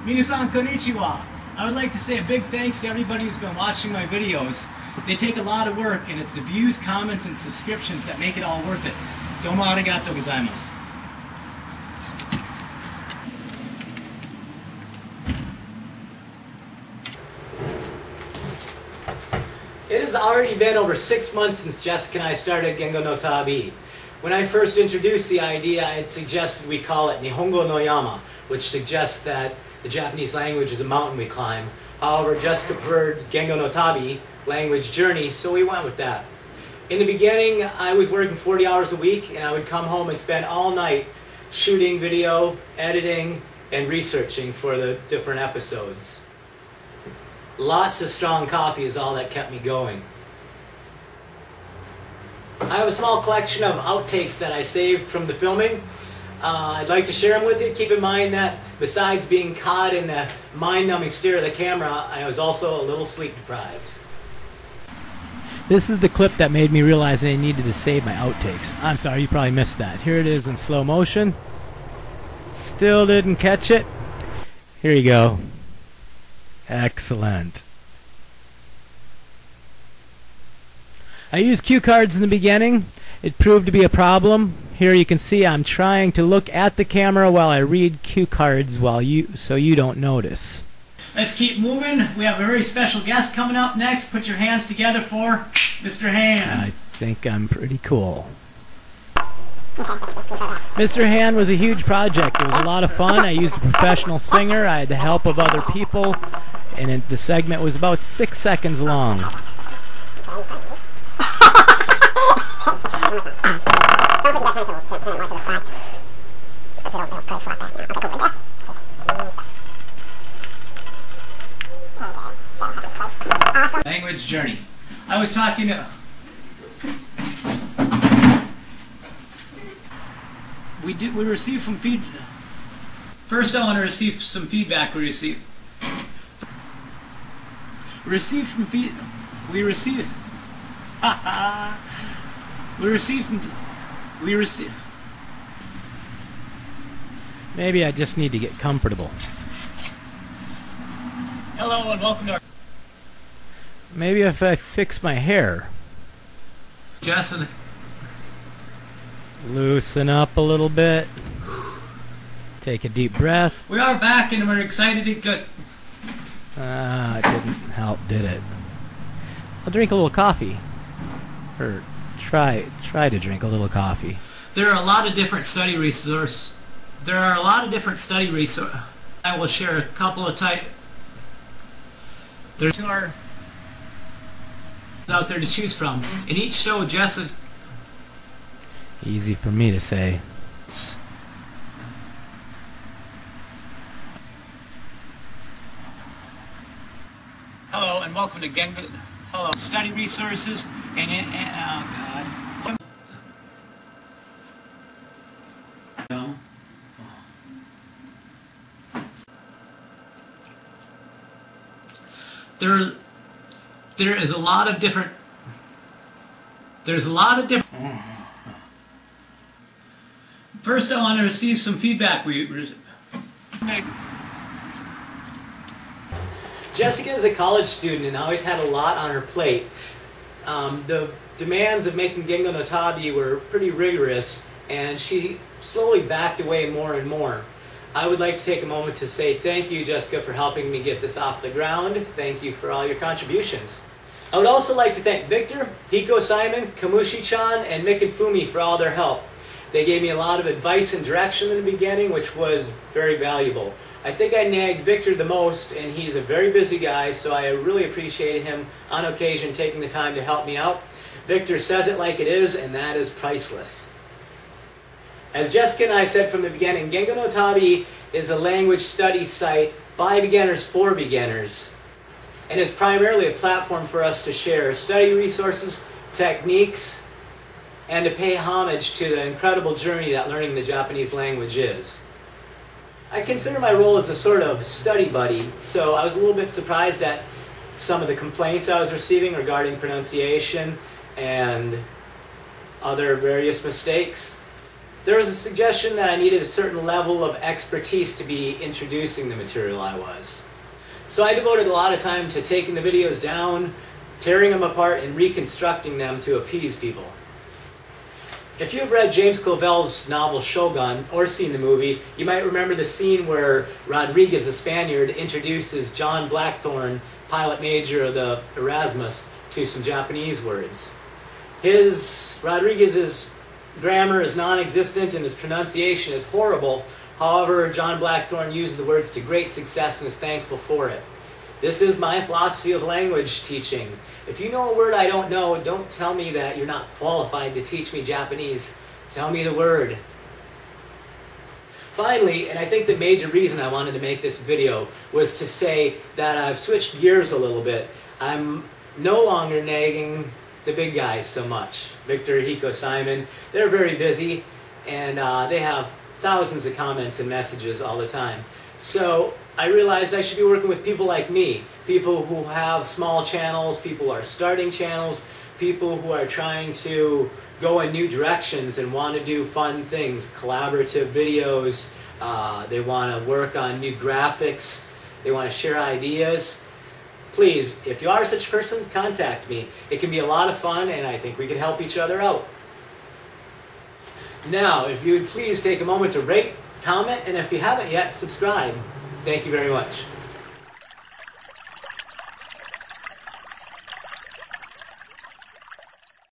Minasan konnichiwa. I would like to say a big thanks to everybody who's been watching my videos. They take a lot of work, and it's the views, comments, and subscriptions that make it all worth it. Domo arigatou gozaimasu. It has already been over 6 months since Jessica and I started Gengo no Tabi. When I first introduced the idea, I had suggested we call it Nihongo no Yama, which suggests that the Japanese language is a mountain we climb. However, Jessica preferred Gengo no Tabi, language journey, so we went with that. In the beginning, I was working 40 hours a week, and I would come home and spend all night shooting video, editing, and researching for the different episodes. Lots of strong coffee is all that kept me going. I have a small collection of outtakes that I saved from the filming. I'd like to share them with you. Keep in mind that besides being caught in the mind-numbing stare of the camera, I was also a little sleep deprived. This is the clip that made me realize I needed to save my outtakes. I'm sorry, you probably missed that. Here it is in slow motion. Still didn't catch it. Here you go. Excellent. I used cue cards in the beginning. It proved to be a problem. Here you can see I'm trying to look at the camera while I read cue cards so you don't notice. Let's keep moving. We have a very special guest coming up next. Put your hands together for Mr. Han. I think I'm pretty cool. Mr. Han was a huge project. It was a lot of fun. I used a professional singer. I had the help of other people. And the segment was about 6 seconds long. Language journey. I was talking to... We received some feedback. First, I want to receive some feedback. We received from Maybe I just need to get comfortable. Hello and welcome to our... Maybe if I fix my hair. Justin. Loosen up a little bit. Take a deep breath. We are back and we're excited and good. It didn't help, did it? I'll drink a little coffee. Or try to drink a little coffee. There are a lot of different study resources. I will share a couple of There's two are out there to choose from. In each show, Jess is... Easy for me to say. Hello and welcome to Gengo. Hello, study resources and oh God. There is a lot of different. First, I want to receive some feedback. Jessica is a college student and always had a lot on her plate. The demands of making Gengo no Tabi were pretty rigorous, and she slowly backed away more and more. I would like to take a moment to say thank you, Jessica, for helping me get this off the ground. Thank you for all your contributions. I would also like to thank Victor, Hiko Simon, Kamushi-chan, and Mick and Fumi for all their help. They gave me a lot of advice and direction in the beginning, which was very valuable. I think I nagged Victor the most, and he's a very busy guy, so I really appreciated him on occasion taking the time to help me out. Victor says it like it is, and that is priceless. As Jessica and I said from the beginning, Gengo no Tabi is a language study site by beginners for beginners, and is primarily a platform for us to share study resources, techniques, and to pay homage to the incredible journey that learning the Japanese language is. I consider my role as a sort of study buddy, so I was a little bit surprised at some of the complaints I was receiving regarding pronunciation and other various mistakes. There was a suggestion that I needed a certain level of expertise to be introducing the material I was. So I devoted a lot of time to taking the videos down, tearing them apart, and reconstructing them to appease people. If you've read James Clavell's novel Shogun, or seen the movie, you might remember the scene where Rodriguez, the Spaniard, introduces John Blackthorne, pilot major of the Erasmus, to some Japanese words. Rodriguez's grammar is non-existent and his pronunciation is horrible. However, John Blackthorne used the words to great success and is thankful for it. This is my philosophy of language teaching. If you know a word I don't know, don't tell me that you're not qualified to teach me Japanese. Tell me the word. Finally, and I think the major reason I wanted to make this video was to say that I've switched gears a little bit. I'm no longer nagging the big guys so much. Victor, Hiko, Simon, they're very busy and they have thousands of comments and messages all the time. So I realized I should be working with people like me, people who have small channels, people who are starting channels, people who are trying to go in new directions and want to do fun things, collaborative videos, they want to work on new graphics, they want to share ideas. Please, if you are such a person, contact me. It can be a lot of fun and I think we can help each other out. Now, if you would please take a moment to rate, comment, and if you haven't yet, subscribe. Thank you very much.